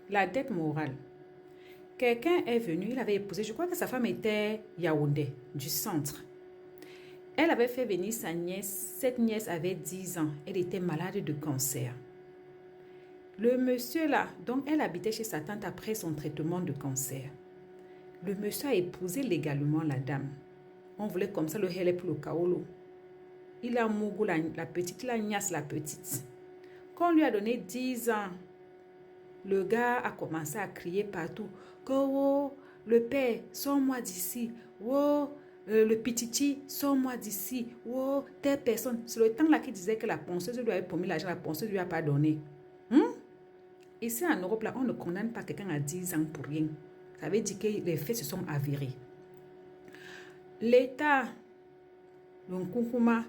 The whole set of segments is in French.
La dette morale. Quelqu'un est venu, il avait épousé, je crois que sa femme était Yaoundé, du centre. Elle avait fait venir sa nièce, cette nièce avait 10 ans, elle était malade de cancer. Le monsieur là, donc elle habitait chez sa tante après son traitement de cancer. Le monsieur a épousé légalement la dame. On voulait comme ça le helep pour le kaolo. Il a mougou la petite, il a niasse la petite. Quand on lui a donné 10 ans, le gars a commencé à crier partout que oh, le père, sors-moi d'ici. Oh, le pititi, sors-moi d'ici. Oh, telle personne. C'est le temps là qui disait que la ponceuse lui avait promis l'argent, la ponceuse lui a pas donné. Ici en Europe, là, on ne condamne pas quelqu'un à 10 ans pour rien. Ça veut dire que les faits se sont avérés. L'État, le Nkunkuma,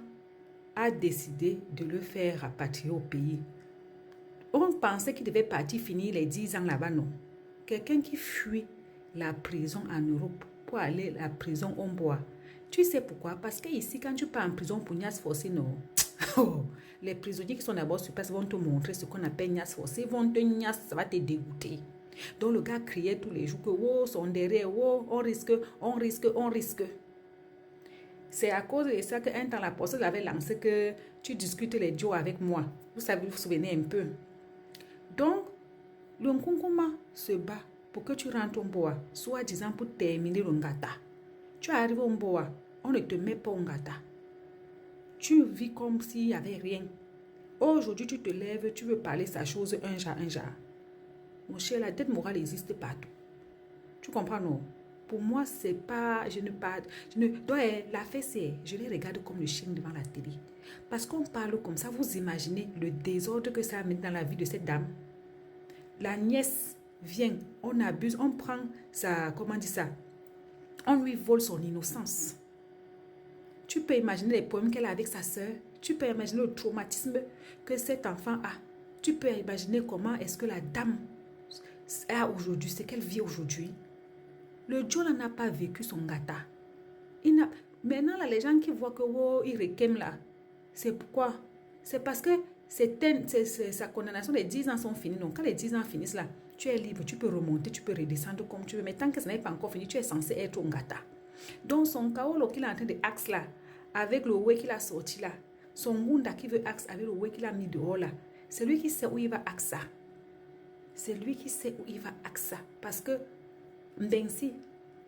a décidé de le faire rapatrier au pays. On pensait qu'il devait partir finir les 10 ans là-bas, non. Quelqu'un qui fuit la prison en Europe pour aller à la prison on boit. Tu sais pourquoi? Parce que ici, quand tu pars en prison pour niasse forcée, non. Les prisonniers qui sont d'abord sur place vont te montrer ce qu'on appelle niasse forcée. Ils vont te niasse, ça va te dégoûter. Donc le gars criait tous les jours que oh, son derrière, oh, on risque, on risque, on risque. C'est à cause de ça qu'un temps la poste avait lancé que tu discutes les duos avec moi. Vous savez, vous vous souvenez un peu. Donc, le Nkunkuma se bat pour que tu rentres au Mboa, soi-disant pour terminer le Ngata. Tu arrives au Mboa, on ne te met pas au Ngata. Tu vis comme s'il n'y avait rien. Aujourd'hui, tu te lèves, tu veux parler sa chose un jour, un jour. Mon cher, la dette morale existe partout. Tu comprends, non? Pour moi, c'est pas... Donc, la fête, c'est... Je les regarde comme le chien devant la télé. Parce qu'on parle comme ça, vous imaginez le désordre que ça amène dans la vie de cette dame. La nièce vient, on abuse, on prend sa... Comment dire ça? On lui vole son innocence. Tu peux imaginer les problèmes qu'elle a avec sa soeur. Tu peux imaginer le traumatisme que cet enfant a. Tu peux imaginer comment est-ce que la dame a aujourd'hui, ce qu'elle vit aujourd'hui. Le Joe n'a pas vécu son gata. Maintenant, là, les gens qui voient que oh, il requème là, c'est pourquoi? C'est parce que sa condamnation, les 10 ans sont finis. Donc, quand les 10 ans finissent là, tu es libre, tu peux remonter, tu peux redescendre comme tu veux. Mais tant que ça n'est pas encore fini, tu es censé être un gata. Donc, son kaolo qu'il est en train de axe là, avec le way qu'il a sorti là, son gunda qui veut axe avec le way qu'il a mis dehors là, c'est lui qui sait où il va axe ça. C'est lui qui sait où il va axe ça. Parce que, Mbensi,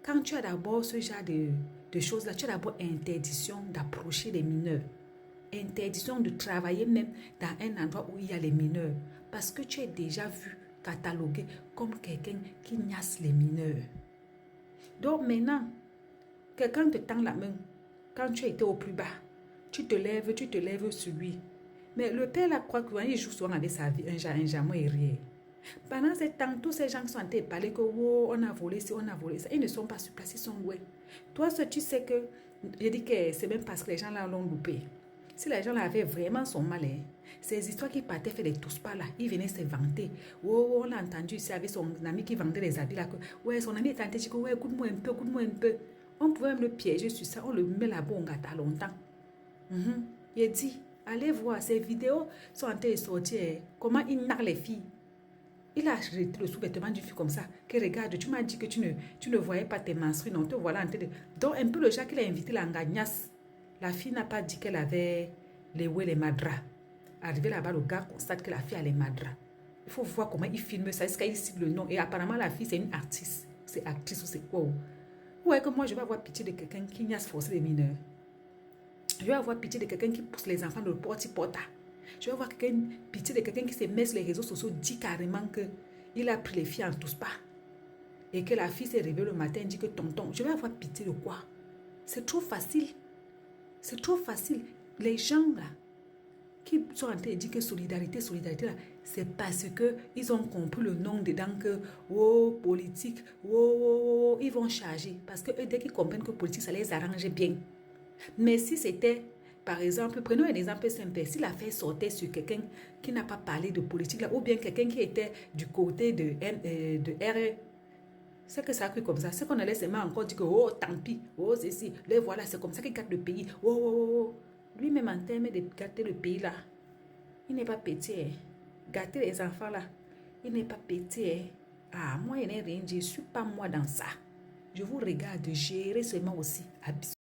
quand tu as d'abord ce genre de choses là, tu as d'abord interdiction d'approcher les mineurs. Interdiction de travailler même dans un endroit où il y a les mineurs. Parce que tu es déjà vu, catalogué comme quelqu'un qui niasse les mineurs. Donc maintenant, quelqu'un te tend la main. Quand tu étais au plus bas, tu te lèves sur lui. Mais le père là croit qu'il joue souvent avec sa vie, un jamon et rien. Pendant ce temps, tous ces gens qui sont en train de parler que oh, on a volé ci, on a volé ça, ils ne sont pas sur place, ils sont loin. Toi, tu sais que, je dis que c'est même parce que les gens là l'ont loupé. Si les gens là avaient vraiment son mal, ces histoires qui partaient faire des tous pas là, ils venaient se vanter. Oh, on a entendu ici avec son ami qui vendait les habits là, que ouais, son ami était en train de dire que ouais, écoute-moi un peu, écoute-moi un peu. On pouvait même le piéger sur ça, on le met là-bas, on gâte longtemps. Il dit, allez voir, ces vidéos sont en train de sortir, comment il nargue les filles. Il a retiré le sous-vêtement d'une fille comme ça, que regarde, tu m'as dit que tu ne voyais pas tes menstrues, non, te voilà en train de... Donc un peu le genre qu'il a invité la ngagnasse. La fille n'a pas dit qu'elle avait les madras. Arrivé là-bas, le gars constate que la fille a les madras. Il faut voir comment il filme ça, est-ce qu'il cible le nom. Et apparemment, la fille, c'est une artiste. C'est actrice ou c'est quoi? Ouais, que moi, je vais avoir pitié de quelqu'un qui niasse forcer les mineurs. Je vais avoir pitié de quelqu'un qui pousse les enfants de porte-à-porte. Je vais avoir pitié de quelqu'un qui se met sur les réseaux sociaux, dit carrément qu'il a pris les filles en tous pas. Et que la fille s'est réveillée le matin et dit que tonton, je vais avoir pitié de quoi? C'est trop facile. C'est trop facile. Les gens là, qui sont en train de dire que solidarité là, c'est parce qu'ils ont compris le nom dedans que, oh, politique, oh, ils vont charger. Parce que dès qu'ils comprennent que politique, ça les arrange bien. Mais si c'était, par exemple, prenons un exemple simple, si l'affaire sortait sur quelqu'un qui n'a pas parlé de politique, là, ou bien quelqu'un qui était du côté de RE, c'est que ça a cru comme ça. C'est qu'on allait seulement encore dire que, oh, tant pis, oh, c'est si, les voilà, c'est comme ça qu'ils gâtent le pays, oh, oh, oh. Lui-même, en termes de gâter le pays, là, il n'est pas petit. Gâter les enfants, là, il n'est pas petit. Ah, moi, je n'ai rien dit. Je ne suis pas moi dans ça. Je vous regarde gérer seulement aussi.